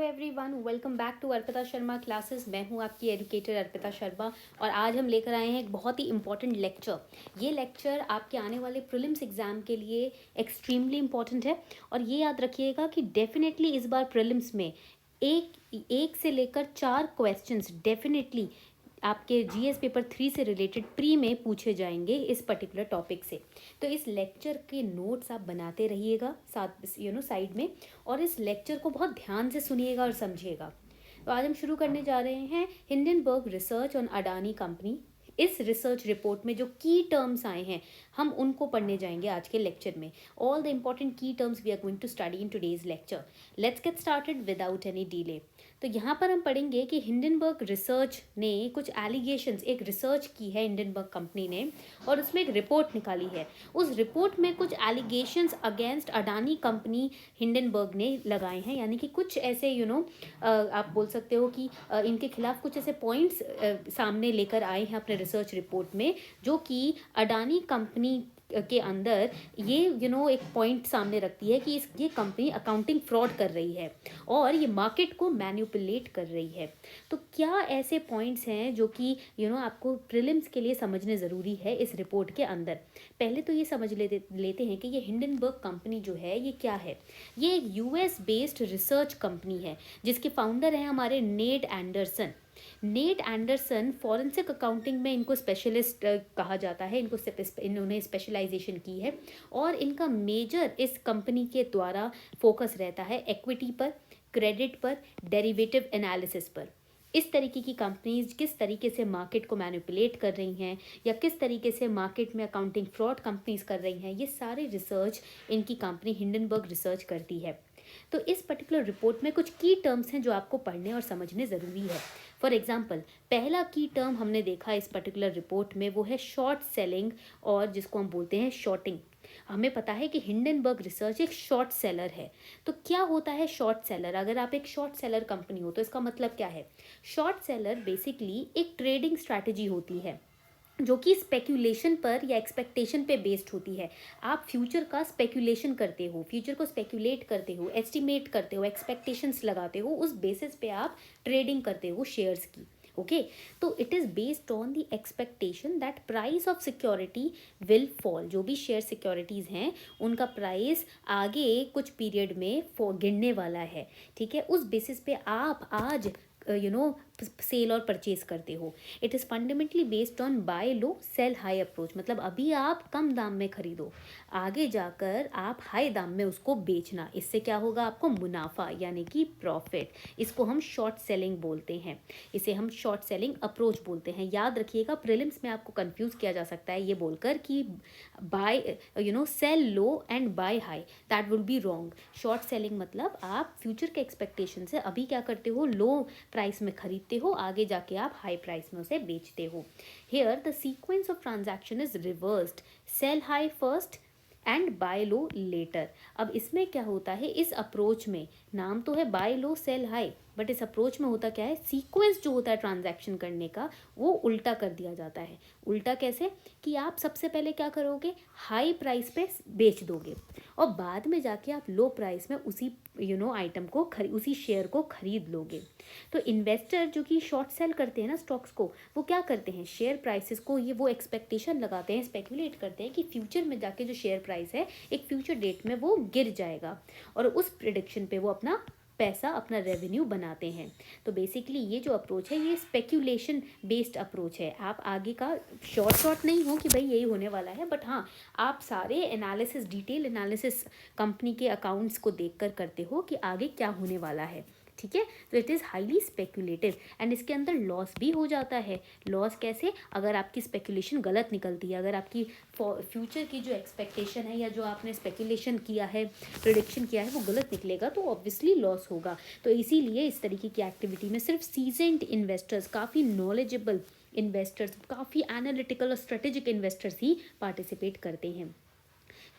Everyone, welcome back to Arpita Sharma classes. मैं हूं आपकी एजुकेटर अर्पिता शर्मा और आज हम लेकर आए हैं एक बहुत ही इंपॉर्टेंट लेक्चर। ये लेक्चर आपके आने वाले प्रीलिम्स एग्जाम के लिए एक्सट्रीमली इंपॉर्टेंट है और ये याद रखिएगा कि डेफिनेटली इस बार प्रीलिम्स में एक से लेकर 4 क्वेश्चंस डेफिनेटली आपके जीएस पेपर 3 से रिलेटेड प्री में पूछे जाएंगे इस पर्टिकुलर टॉपिक से। तो इस लेक्चर के नोट्स आप बनाते रहिएगा साथ साइड में, और इस लेक्चर को बहुत ध्यान से सुनिएगा और समझिएगा। तो आज हम शुरू करने जा रहे हैं Hindenburg research on Adani company. इस रिसर्च रिपोर्ट में जो की टर्म्स आए हैं हम उनको पढ़ने जाएंगे आज के लेक्चर में। All the important key terms we are going to study in today's lecture. Let's get started without any delay. तो यहाँ पर हम पढ़ेंगे कि हिंडनबर्ग रिसर्च ने कुछ एलिगेशंस, एक रिसर्च की है हिंडनबर्ग कंपनी ने और उसमें एक रिपोर्ट निकाली है। उस रिपोर्ट में कुछ allegations against Adani company Hindenburg ने लगाए हैं, यानी कि कुछ ऐसे आप बोल सकते हो कि इनके खिलाफ कुछ ऐसे पॉइंट्स सामने लेकर आए हैं अपने रिसर्च रिपोर्ट में, जो कि अडानी कंपनी के अंदर ये एक पॉइंट सामने रखती है कि ये कंपनी अकाउंटिंग फ्रॉड कर रही है और ये मार्केट को मैनिपुलेट कर रही है। तो क्या ऐसे पॉइंट्स हैं जो कि आपको प्रीलिम्स के लिए समझने ज़रूरी है इस रिपोर्ट के अंदर। पहले तो ये समझ लेते हैं कि ये हिंडनबर्ग कंपनी जो है ये क्या है। ये एक यूएस बेस्ड रिसर्च कंपनी है जिसके फाउंडर हैं हमारे net Anderson. Net Anderson forensic accounting में इनको स्पेशलिस्ट कहा जाता है, इन्होंने स्पेशलाइजेशन की है और इनका मेजर इस कंपनी के द्वारा फोकस रहता है इक्विटी पर, क्रेडिट पर, डेरिवेटिव एनालिसिस पर। इस तरीके की कंपनीज किस तरीके से मार्केट को मैनिपुलेट कर रही हैं या किस तरीके से मार्केट में अकाउंटिंग फ्रॉड कंपनीज कर रही हैं, ये सारे रिसर्च इनकी कंपनी हिंडनबर्ग रिसर्च करती है। तो इस पर्टिकुलर रिपोर्ट में कुछ की टर्म्स हैं जो आपको पढ़ने और समझने ज़रूरी है। फॉर एग्जाम्पल, पहला की टर्म हमने देखा इस पर्टिकुलर रिपोर्ट में वो है शॉर्ट सेलिंग, और जिसको हम बोलते हैं शॉर्टिंग। हमें पता है कि हिंडनबर्ग रिसर्च एक शॉर्ट सेलर है। तो क्या होता है शॉर्ट सेलर? अगर आप एक शॉर्ट सेलर कंपनी हो तो इसका मतलब क्या है? शॉर्ट सेलर बेसिकली एक ट्रेडिंग स्ट्रैटेजी होती है जो कि स्पेक्यूलेशन पर या एक्सपेक्टेशन पे बेस्ड होती है। आप फ्यूचर का स्पेक्यूलेशन करते हो, फ्यूचर को स्पेक्यूलेट करते हो, एस्टिमेट करते हो, एक्सपेक्टेशंस लगाते हो, उस बेसिस पे आप ट्रेडिंग करते हो शेयर्स की। ओके, तो it is based on the expectation that price of security will fall. जो भी शेयर सिक्योरिटीज़ हैं उनका प्राइस आगे कुछ पीरियड में गिरने वाला है। ठीक है, उस बेसिस पे आप आज सेल और परचेज करते हो। It is fundamentally based on buy low sell high approach. मतलब अभी आप कम दाम में खरीदो, आगे जाकर आप हाई दाम में उसको बेचना। इससे क्या होगा? आपको मुनाफा यानी कि प्रॉफिट। इसको हम शॉर्ट सेलिंग बोलते हैं, इसे हम शॉर्ट सेलिंग अप्रोच बोलते हैं। याद रखिएगा, प्रीलिम्स में आपको कंफ्यूज किया जा सकता है ये बोलकर कि buy sell low and buy high, that will be wrong. Short selling मतलब आप फ्यूचर के एक्सपेक्टेशन से अभी क्या करते हो, लो प्राइस में खरीदते हो, आगे जाके आप हाई प्राइस में उसे बेचते हो। Here the sequence of transaction is reversed, sell high first and buy low later. अब इसमें क्या होता है, इस अप्रोच में नाम तो है buy low sell high, but इस अप्रोच में होता क्या है, सीक्वेंस जो होता है ट्रांजैक्शन करने का वो उल्टा कर दिया जाता है। उल्टा कैसे? कि आप सबसे पहले क्या करोगे, हाई प्राइस पे बेच दोगे और बाद में जाके आप लो प्राइस में उसी आइटम को उसी शेयर को खरीद लोगे। तो इन्वेस्टर जो कि शॉर्ट सेल करते हैं ना स्टॉक्स को, वो क्या करते हैं, शेयर प्राइसेस को वो एक्सपेक्टेशन लगाते हैं, स्पेकुलेट करते हैं कि फ्यूचर में जाके जो शेयर प्राइस है एक फ्यूचर डेट में वो गिर जाएगा और उस प्रिडिक्शन पे वो अपना पैसा, अपना रेवेन्यू बनाते हैं। तो बेसिकली ये जो अप्रोच है ये स्पेक्यूलेशन बेस्ड अप्रोच है। आप आगे का शॉर्ट नहीं हो कि भाई यही होने वाला है, बट हाँ आप सारे एनालिसिस, डिटेल एनालिसिस कंपनी के अकाउंट्स को देखकर करते हो कि आगे क्या होने वाला है। ठीक है, तो it is highly speculative and इसके अंदर लॉस भी हो जाता है। लॉस कैसे? अगर आपकी स्पेक्यूलेशन गलत निकलती है, अगर आपकी फ्यूचर की जो एक्सपेक्टेशन है या जो आपने स्पेक्यूलेशन किया है, प्रिडिक्शन किया है, वो गलत निकलेगा तो ऑब्वियसली लॉस होगा। तो इसीलिए इस तरीके की एक्टिविटी में सिर्फ सीजेंड इन्वेस्टर्स, काफ़ी नॉलेजेबल इन्वेस्टर्स, काफ़ी एनालिटिकल और स्ट्रेटेजिक इन्वेस्टर्स ही पार्टिसिपेट करते हैं।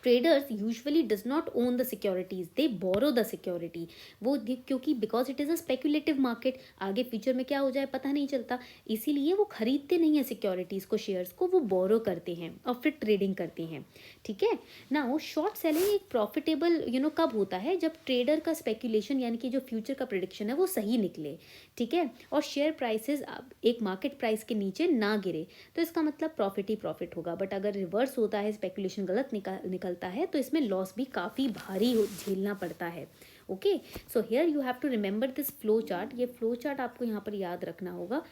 Traders usually does not own the securities, they borrow the security. वो क्योंकि because it is a speculative market, आगे फ्यूचर में क्या हो जाए पता नहीं चलता, इसीलिए वो खरीदते नहीं है सिक्योरिटीज़ को, शेयर्स को, वो बोरो करते हैं और फिर ट्रेडिंग करते हैं। ठीक है ना। वो शॉर्ट सेलिंग एक प्रॉफिटेबल कब होता है, जब ट्रेडर का स्पेकुलेशन यानी कि जो फ्यूचर का प्रेडिक्शन है वो सही निकले। ठीक है, और शेयर प्राइसेस एक मार्केट प्राइस के नीचे ना गिरे, तो इसका मतलब प्रॉफिट ही प्रॉफिट होगा। बट अगर रिवर्स होता है, स्पेकुलेशन गलत निकलता है, तो इसमें लॉस भी काफ़ी भारी झेलना पड़ता है। Okay, so here you have to remember this flow chart. ये फ्लो चार्ट आपको यहाँ पर याद रखना होगा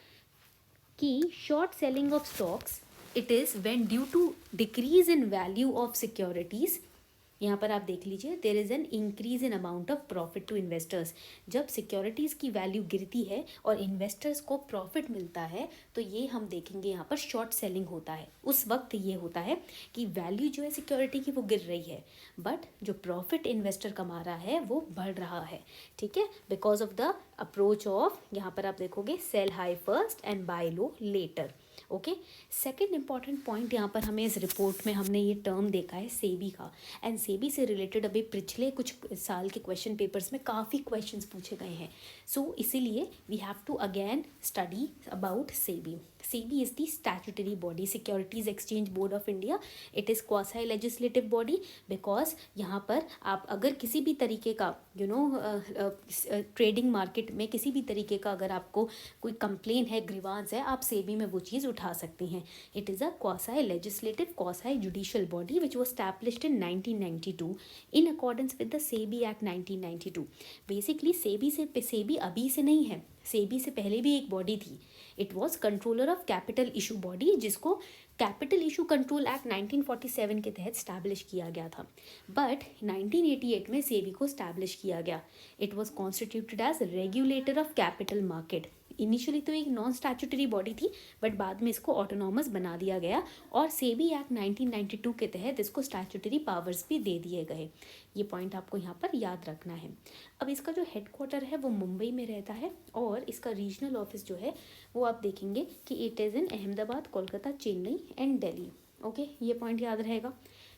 कि short selling of stocks it is when due to decrease in value of securities, यहाँ पर आप देख लीजिए, there is an increase in amount of profit to investors. जब सिक्योरिटीज़ की वैल्यू गिरती है और इन्वेस्टर्स को प्रॉफिट मिलता है, तो ये हम देखेंगे यहाँ पर शॉर्ट सेलिंग होता है। उस वक्त ये होता है कि वैल्यू जो है सिक्योरिटी की वो गिर रही है, बट जो प्रॉफिट इन्वेस्टर कमा रहा है वो बढ़ रहा है। ठीक है, because of the approach of, यहाँ पर आप देखोगे, sell high first and buy low later. Okay, second important point यहाँ पर हमें इस रिपोर्ट में हमने ये टर्म देखा है सेबी का, एंड सेबी से रिलेटेड अभी पिछले कुछ साल के क्वेश्चन पेपर्स में काफ़ी क्वेश्चंस पूछे गए हैं। सो इसीलिए we have to again study about SEBI. SEBI is the statutory body, securities exchange board of India. It is quasi legislative body, because यहाँ पर आप अगर किसी भी तरीके का ट्रेडिंग मार्केट में किसी भी तरीके का अगर आपको कोई कंप्लेन है, ग्रीवांस है, आप सेबी में वो चीज़ उठा सकते हैं। It is a quasi legislative quasi judicial body which was established in 1992 in accordance with the SEBI Act 1992। Basically SEBI अभी से नहीं है, सेबी से पहले भी एक बॉडी थी। It was controller of capital issue body, जिसको कैपिटल इशू कंट्रोल एक्ट 1947 के तहत स्टैब्लिश किया गया था, बट 1988 में सेबी को स्टैब्लिश किया गया। It was constituted as regulator of capital market. Initially तो एक नॉन स्टैट्यूटरी बॉडी थी, बट बाद में इसको ऑटोनॉमस बना दिया गया और सेबी एक्ट 1992 के तहत इसको स्टैट्यूटरी पावर्स भी दे दिए गए। ये पॉइंट आपको यहाँ पर याद रखना है। अब इसका जो हेडक्वार्टर है वो मुंबई में रहता है, और इसका रीजनल ऑफिस जो है वो आप देखेंगे कि it is in Ahmedabad, Kolkata, Chennai and Delhi. Okay, ये पॉइंट याद रहेगा।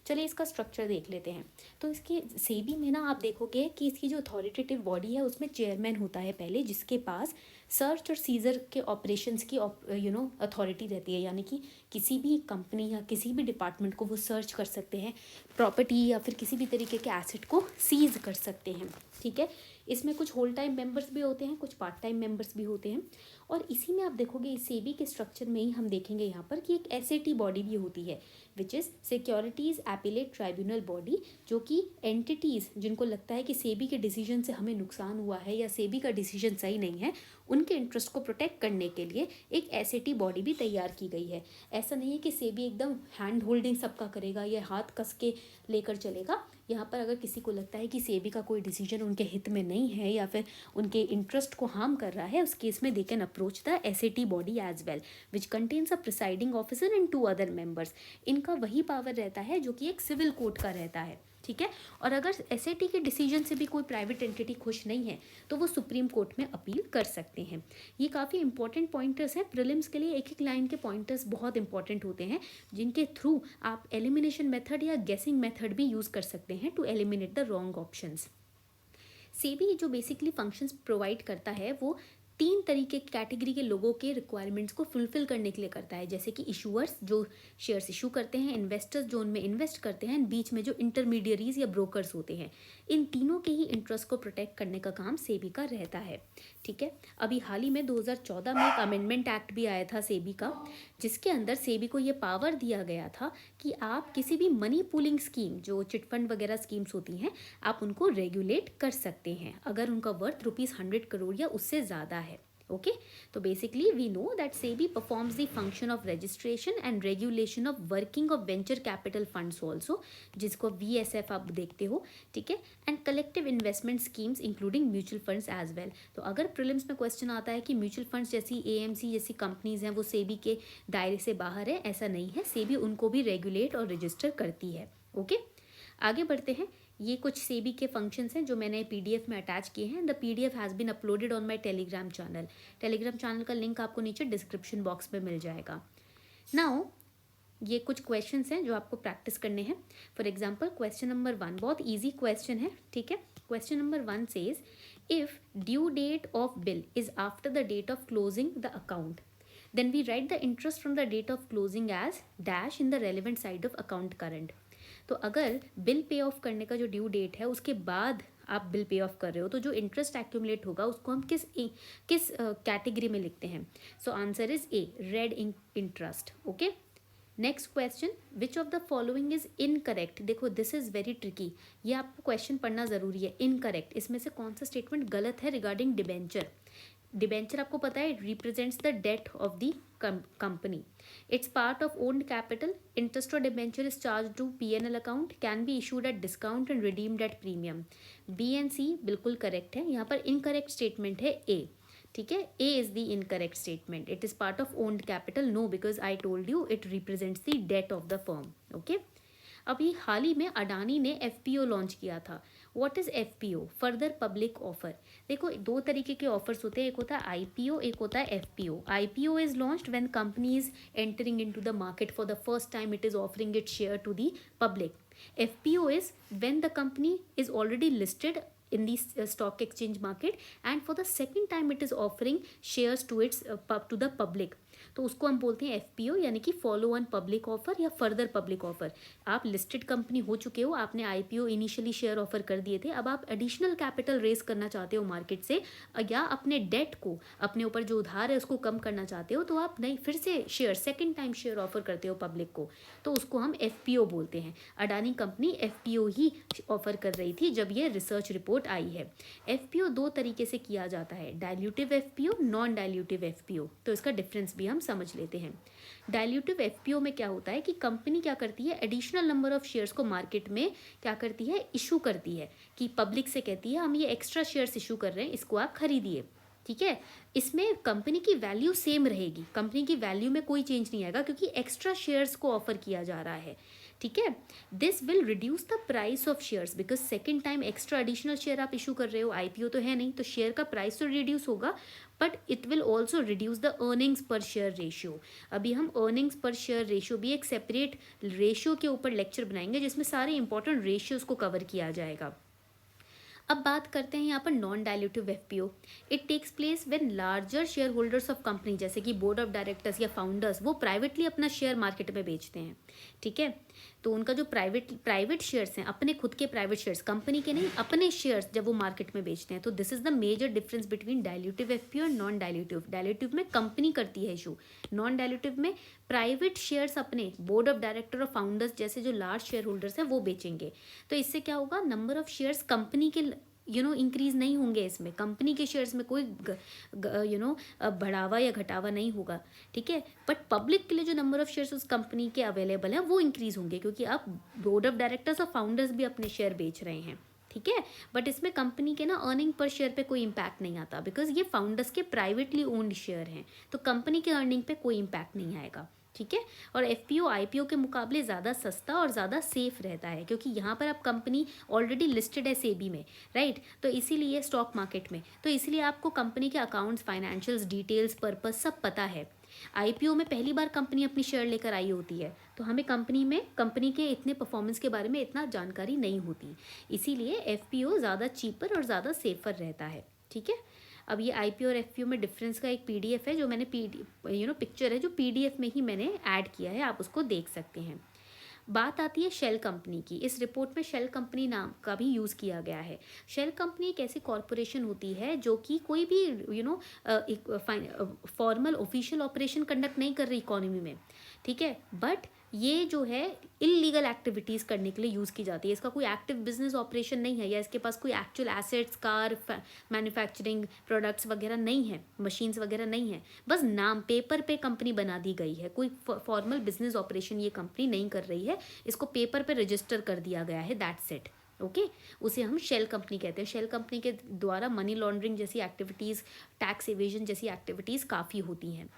चलिए इसका स्ट्रक्चर देख लेते हैं। तो इसके सेबी में ना आप देखोगे कि इसकी जो अथॉरिटेटिव बॉडी है उसमें चेयरमैन होता है पहले, जिसके पास सर्च और सीजर के ऑपरेशंस की अथॉरिटी रहती है, यानी कि किसी भी कंपनी या किसी भी डिपार्टमेंट को वो सर्च कर सकते हैं, प्रॉपर्टी या फिर किसी भी तरीके के एसेट को सीज कर सकते हैं। ठीक है, इसमें कुछ होल टाइम मेंबर्स भी होते हैं, कुछ पार्ट टाइम मेंबर्स भी होते हैं, और इसी में आप देखोगे इस सेबी के स्ट्रक्चर में ही हम देखेंगे यहाँ पर कि एक एसएटी बॉडी भी होती है, which is securities appellate tribunal body, जो कि एंटिटीज़ जिनको लगता है कि सेबी के डिसीजन से हमें नुकसान हुआ है या सेबी का डिसीजन सही नहीं है, उनके इंटरेस्ट को प्रोटेक्ट करने के लिए एक एसएटी बॉडी भी तैयार की गई है। ऐसा नहीं है कि सेबी एकदम हैंड होल्डिंग सबका करेगा या हाथ कस के लेकर चलेगा। यहाँ पर अगर किसी को लगता है कि सेबी का कोई डिसीजन उनके हित में नहीं है या फिर उनके इंटरेस्ट को हार्म कर रहा है, उस केस में they can approach the SAT body as well, which contains a presiding officer and 2 other members. इनका वही पावर रहता है जो कि एक सिविल कोर्ट का रहता है। ठीक है, और अगर एसएटी के डिसीजन से भी कोई प्राइवेट एंटिटी खुश नहीं है तो वो सुप्रीम कोर्ट में अपील कर सकते हैं। ये काफ़ी इंपॉर्टेंट पॉइंटर्स हैं प्रीलिम्स के लिए। एक एक लाइन के पॉइंटर्स बहुत इंपॉर्टेंट होते हैं, जिनके थ्रू आप एलिमिनेशन मेथड या गेसिंग मेथड भी यूज़ कर सकते हैं to eliminate the wrong options. SEBI जो बेसिकली फंक्शंस प्रोवाइड करता है वो 3 तरीके की कैटेगरी के लोगों के रिक्वायरमेंट्स को फुलफिल करने के लिए करता है, जैसे कि इशूअर्स जो शेयर्स इशू करते हैं, इन्वेस्टर्स जो उनमें इन्वेस्ट करते हैं, बीच में जो इंटरमीडियरीज या ब्रोकर्स होते हैं। इन तीनों के ही इंटरेस्ट को प्रोटेक्ट करने का काम सेबी का रहता है। ठीक है, अभी हाल ही में 2014 में एक अमेंडमेंट एक्ट भी आया था सेबी का, जिसके अंदर सेबी को ये पावर दिया गया था कि आप किसी भी मनी पूलिंग स्कीम, जो चिटफंड वगैरह स्कीम्स होती हैं, आप उनको रेगुलेट कर सकते हैं अगर उनका वर्थ ₹100 करोड़ या उससे ज़्यादा है। ओके, तो basically we know that SEBI performs the function of registration and regulation of working of venture capital funds also, जिसको VSF आप देखते हो। ठीक है, and collective investment schemes including mutual funds as well. तो अगर प्रीलिम्स में क्वेश्चन आता है कि म्यूचुअल फंड्स जैसी AMC जैसी कंपनीज हैं वो सेबी के दायरे से बाहर है, ऐसा नहीं है, सेबी उनको भी रेगुलेट और रजिस्टर करती है। ओके, आगे बढ़ते हैं। ये कुछ सेबी के फंक्शंस हैं जो मैंने PDF में अटैच किए हैं। The PDF has been uploaded on my telegram channel का लिंक आपको नीचे डिस्क्रिप्शन बॉक्स में मिल जाएगा। नाउ ये कुछ क्वेश्चंस हैं जो आपको प्रैक्टिस करने हैं। फॉर एग्जांपल क्वेश्चन नंबर 1 बहुत इजी क्वेश्चन है, ठीक है। Question number 1 says if due date of bill is after the date of closing the account then we write the interest from the date of closing as dash in the relevant side of account current। तो अगर bill pay of करने का जो due date है उसके बाद आप bill pay of कर रहे हो तो जो इंटरेस्ट एक्यूमुलेट होगा उसको हम किस कैटेगरी में लिखते हैं। So answer is a, red interest. Okay, next question, which of the following is incorrect. देखो दिस इज वेरी ट्रिकी, ये आपको क्वेश्चन पढ़ना जरूरी है। इनकरेक्ट, इसमें से कौन सा स्टेटमेंट गलत है रिगार्डिंग डिबेंचर। डिबेंचर आपको पता है represents the date of the company, it's part of owned capital, interest और debenture is charge to P&L account, can be issued at discount and redeemed at premium. B and C बिल्कुल correct है, यहाँ पर incorrect statement है A, ठीक है। A is the incorrect statement, it is part of owned capital, no because I told you it represents the date of the firm. Okay, अभी हाल ही में अडानी ने FPO लॉन्च किया था। What is FPO, further public offer. देखो दो तरीके के ऑफर्स होते हैं, एक होता है IPO, एक होता है FPO। IPO is launched when company is entering into the market for the first time, it is offering it share to the public. FPO is when the company is already listed in the stock exchange market and for the second time it is offering shares to its to the public, तो उसको हम बोलते हैं FPO, यानी कि follow on public offer या further public offer. आप listed company हो चुके हो, आपने IPO इनिशियली शेयर ऑफर कर दिए थे, अब आप एडिशनल कैपिटल रेज करना चाहते हो मार्केट से या अपने डेट को, अपने ऊपर जो उधार है उसको कम करना चाहते हो, तो आप नहीं फिर से share second time share offer करते हो पब्लिक को, तो उसको हम FPO बोलते हैं। अडानी कंपनी FPO ही ऑफर कर रही थी जब ये रिसर्च रिपोर्ट आई है। FPO दो तरीके से किया जाता है, dilutive FPO, non dilutive FPO, तो इसका डिफरेंस भी हम समझ लेते हैं। डाइल्यूटिव FPO में क्या होता है कि कंपनी क्या करती है, एडिशनल नंबर ऑफ शेयर्स को मार्केट में क्या करती है, इशू करती है, कि पब्लिक से कहती है हम ये एक्स्ट्रा शेयर्स इशू कर रहे हैं, इसको आप खरीदिए, ठीक है। इसमें कंपनी की वैल्यू सेम रहेगी, कंपनी की वैल्यू में कोई चेंज नहीं आएगा क्योंकि एक्स्ट्रा शेयर्स को ऑफर किया जा रहा है, ठीक है। This will reduce the price of shares because second time extra additional share आप इशू कर रहे हो, IPO तो है नहीं, तो शेयर का प्राइस तो रिड्यूस होगा, but it will also reduce the earnings पर शेयर रेशियो। अभी हम अर्निंग्स पर शेयर रेशियो भी एक सेपरेट रेशियो के ऊपर लेक्चर बनाएंगे जिसमें सारे इंपॉर्टेंट रेशियोज को कवर किया जाएगा। अब बात करते हैं यहाँ पर non dilutive FPO। It takes place when larger share holders of company, जैसे कि बोर्ड ऑफ डायरेक्टर्स या फाउंडर्स, वो प्राइवेटली अपना शेयर मार्केट में बेचते हैं, ठीक है। तो उनका जो प्राइवेट शेयर्स हैं, अपने खुद के प्राइवेट शेयर्स, कंपनी के नहीं, अपने शेयर्स जब वो मार्केट में बेचते हैं, तो this is the major difference between dilutive FPO and non dilutive. Dilutive में कंपनी करती है इशू, नॉन डाइल्यूटिव में प्राइवेट शेयर्स अपने बोर्ड ऑफ डायरेक्टर और फाउंडर्स जैसे जो लार्ज शेयर होल्डर्स हैं वो बेचेंगे। तो इससे क्या होगा, नंबर ऑफ शेयर्स कंपनी के इंक्रीज नहीं होंगे, इसमें कंपनी के शेयर्स में कोई बढ़ावा या घटावा नहीं होगा, ठीक है। बट पब्लिक के लिए जो नंबर ऑफ शेयर्स उस कंपनी के अवेलेबल हैं वो इंक्रीज होंगे क्योंकि अब बोर्ड ऑफ डायरेक्टर्स और फाउंडर्स भी अपने शेयर बेच रहे हैं, ठीक है। बट इसमें कंपनी के अर्निंग पर शेयर पे कोई इम्पैक्ट नहीं आता बिकॉज ये फाउंडर्स के प्राइवेटली ओन्ड शेयर हैं, तो कंपनी के अर्निंग पे कोई इम्पैक्ट नहीं आएगा, ठीक है। और FPO IPO के मुकाबले ज़्यादा सस्ता और ज़्यादा सेफ रहता है क्योंकि यहाँ पर आप कंपनी ऑलरेडी लिस्टेड है SEBI में, राइट, तो इसीलिए स्टॉक मार्केट में, तो इसीलिए आपको कंपनी के अकाउंट्स, फाइनेंशियल्स, डिटेल्स, पर्पस सब पता है। IPO में पहली बार कंपनी अपनी शेयर लेकर आई होती है, तो हमें कंपनी के इतने परफॉर्मेंस के बारे में इतना जानकारी नहीं होती, इसीलिए FPO ज़्यादा चीपर और ज़्यादा सेफर रहता है, ठीक है। अब ये IPO और FPO में डिफरेंस का एक PDF है जो मैंने पिक्चर है जो PDF में ही मैंने ऐड किया है, आप उसको देख सकते हैं। बात आती है शेल कंपनी की। इस रिपोर्ट में शेल कंपनी नाम का भी यूज़ किया गया है। शेल कंपनी एक ऐसी कॉरपोरेशन होती है जो कि कोई भी फॉर्मल ऑफिशियल ऑपरेशन कंडक्ट नहीं कर रही इकोनॉमी में, ठीक है, बट ये जो है इलीगल एक्टिविटीज़ करने के लिए यूज़ की जाती है। इसका कोई एक्टिव बिजनेस ऑपरेशन नहीं है या इसके पास कोई actual assets, car, manufacturing products वगैरह नहीं है, मशीन्स वगैरह नहीं है, बस नाम पेपर पे कंपनी बना दी गई है। कोई फॉर्मल बिजनेस ऑपरेशन ये कंपनी नहीं कर रही है, इसको पेपर पे रजिस्टर कर दिया गया है, दैट्स इट, ओके। उसे हम शेल कंपनी कहते हैं। शेल कंपनी के द्वारा मनी लॉन्ड्रिंग जैसी एक्टिविटीज़, टैक्स एवेजन जैसी एक्टिविटीज़ काफ़ी होती हैं।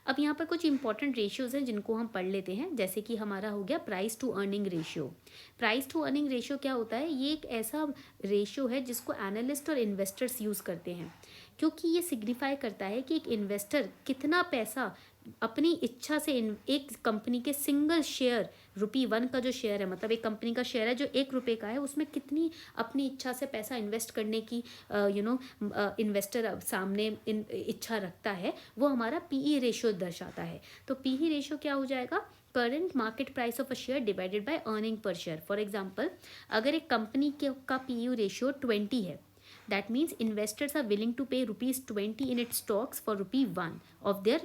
अब यहाँ पर कुछ इंपॉर्टेंट रेशियोज़ हैं जिनको हम पढ़ लेते हैं, जैसे कि हमारा हो गया price to earning ratio. Price to earning ratio क्या होता है, ये एक ऐसा रेशियो है जिसको एनालिस्ट और इन्वेस्टर्स यूज़ करते हैं, क्योंकि ये सिग्निफाई करता है कि एक इन्वेस्टर कितना पैसा अपनी इच्छा से एक कंपनी के सिंगल शेयर ₹1 का जो शेयर है, मतलब एक कंपनी का शेयर है जो ₹1 का है, उसमें कितनी अपनी इच्छा से पैसा इन्वेस्ट करने की इन्वेस्टर सामने इच्छा रखता है, वो हमारा पीई रेशियो दर्शाता है। तो पीई रेशियो क्या हो जाएगा, current market price of a share divided by earning per share. For example, अगर एक कंपनी के का पीयू रेशियो 20 है, that means investors are willing to pay ₹20 in its stocks for ₹1 of their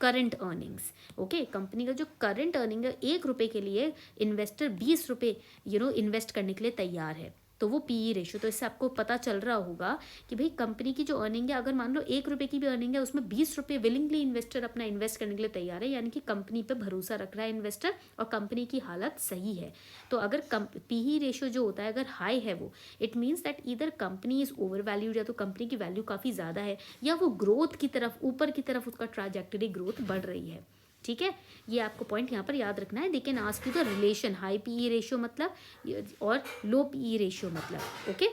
current earnings. Okay, company का जो current earning है ₹1 के लिए इन्वेस्टर ₹20 इन्वेस्ट करने के लिए तैयार है, तो वो पीई रेशियो। तो इससे आपको पता चल रहा होगा कि भाई कंपनी की जो अर्निंग है, अगर मान लो ₹1 की भी अर्निंग है, उसमें ₹20 विलिंगली इन्वेस्टर अपना इन्वेस्ट करने के लिए तैयार है, यानी कि कंपनी पे भरोसा रख रहा है इन्वेस्टर और कंपनी की हालत सही है। तो अगर पीई रेशियो जो होता है अगर हाई है, वो it means that either company is over valued, या तो कंपनी की वैल्यू काफ़ी ज़्यादा है, या वो ग्रोथ की तरफ, ऊपर की तरफ उसका ट्राजेक्टरी ग्रोथ बढ़ रही है। ठीक है, ये आपको पॉइंट यहाँ पर याद रखना है। They can ask you the relation high PE ratio मतलब और लो पीई रेशियो मतलब। ओके,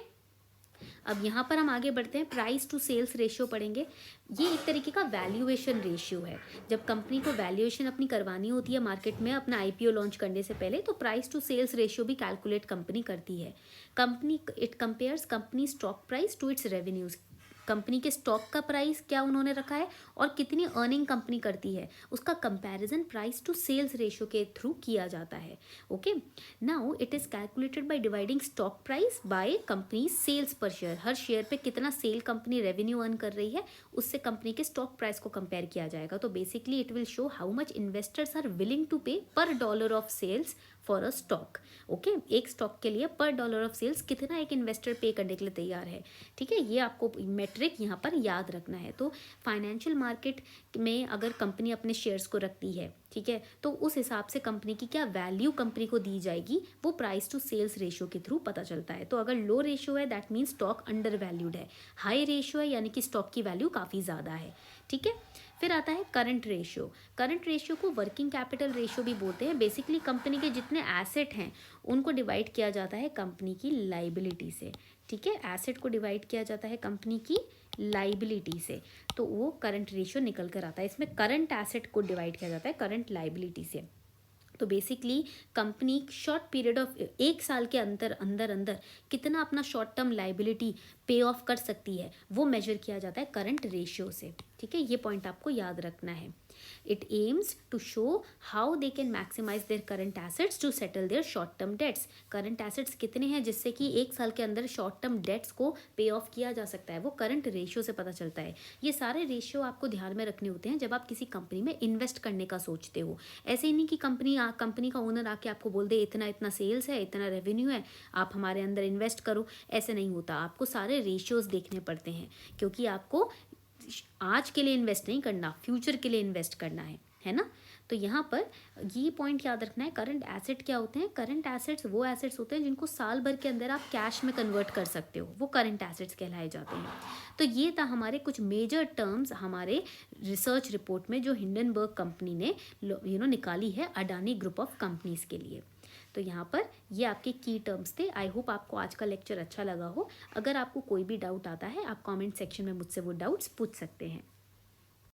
अब यहाँ पर हम आगे बढ़ते हैं, प्राइस टू सेल्स रेशियो पढ़ेंगे। ये एक तरीके का वैल्यूएशन रेशियो है। जब कंपनी को वैल्यूएशन अपनी करवानी होती है मार्केट में अपना आईपीओ लॉन्च करने से पहले, तो प्राइस टू सेल्स रेशियो भी कैलकुलेट कंपनी करती है। Company it compares company stock price to its revenues. Company के स्टॉक का प्राइस क्या उन्होंने रखा है और कितनी अर्निंग कंपनी करती है, उसका comparison price to sales ratio के थ्रू किया जाता है। Okay, now it is calculated by dividing stock price by company sales per share. हर शेयर पे कितना सेल कंपनी रेवेन्यू अर्न कर रही है, उससे कंपनी के स्टॉक प्राइस को कंपेयर किया जाएगा। तो basically it will show how much investors are willing to pay per dollar of sales for a stock. Okay, एक स्टॉक के लिए पर डॉलर ऑफ सेल्स कितना एक इन्वेस्टर पे करने के लिए तैयार है। ठीक है, ये आपको मेट्रिक यहाँ पर याद रखना है। तो फाइनेंशियल मार्केट में अगर कंपनी अपने शेयर्स को रखती है, ठीक है, तो उस हिसाब से कंपनी की क्या वैल्यू कंपनी को दी जाएगी, वो प्राइस टू सेल्स रेशियो के थ्रू पता चलता है। तो अगर लो रेशियो है that means stock under valued है, हाई रेशियो है यानी कि स्टॉक की वैल्यू काफ़ी ज़्यादा है। ठीक है, फिर आता है करंट रेशियो। करंट रेशियो को वर्किंग कैपिटल रेशियो भी बोलते हैं। बेसिकली कंपनी के जितने एसेट हैं उनको डिवाइड किया जाता है कंपनी की लाइबिलिटी से। ठीक है, एसेट को डिवाइड किया जाता है कंपनी की लाइबिलिटी से, तो वो करंट रेशियो निकल कर आता है। इसमें करंट एसेट को डिवाइड किया जाता है करंट लाइबिलिटी से। तो basically company short period of 1 साल के अंदर कितना अपना शॉर्ट टर्म लाइबिलिटी पे ऑफ कर सकती है, वो मेजर किया जाता है करंट रेशियो से। ठीक है, ये पॉइंट आपको याद रखना है। It aims to show how they can maximize their current assets to settle their short term debts. Current assets कितने हैं जिससे कि 1 साल के अंदर शॉर्ट टर्म डेट्स को पे ऑफ किया जा सकता है, वो करंट रेशियो से पता चलता है। ये सारे रेशियो आपको ध्यान में रखने होते हैं जब आप किसी कंपनी में इन्वेस्ट करने का सोचते हो। ऐसे ही नहीं कि कंपनी का ओनर आके आपको बोल दे इतना इतना सेल्स है, इतना रेवेन्यू है, आप हमारे अंदर इन्वेस्ट करो। ऐसे नहीं होता, आपको सारे रेशियोज देखने पड़ते हैं, क्योंकि आपको आज के लिए इन्वेस्ट नहीं करना, फ्यूचर के लिए इन्वेस्ट करना है ना। तो यहाँ पर ये पॉइंट याद रखना है। करंट एसेट क्या होते हैं, करंट एसेट्स वो एसेट्स होते हैं जिनको साल भर के अंदर आप कैश में कन्वर्ट कर सकते हो, वो करंट एसेट्स कहलाए जाते हैं। तो ये था हमारे कुछ मेजर टर्म्स हमारे रिसर्च रिपोर्ट में जो हिंडनबर्ग कंपनी ने निकाली है अडानी ग्रुप ऑफ कंपनीज के लिए। तो यहाँ पर ये आपके की टर्म्स थे। आई होप आपको आज का लेक्चर अच्छा लगा हो। अगर आपको कोई भी डाउट आता है आप कमेंट सेक्शन में मुझसे वो डाउट्स पूछ सकते हैं।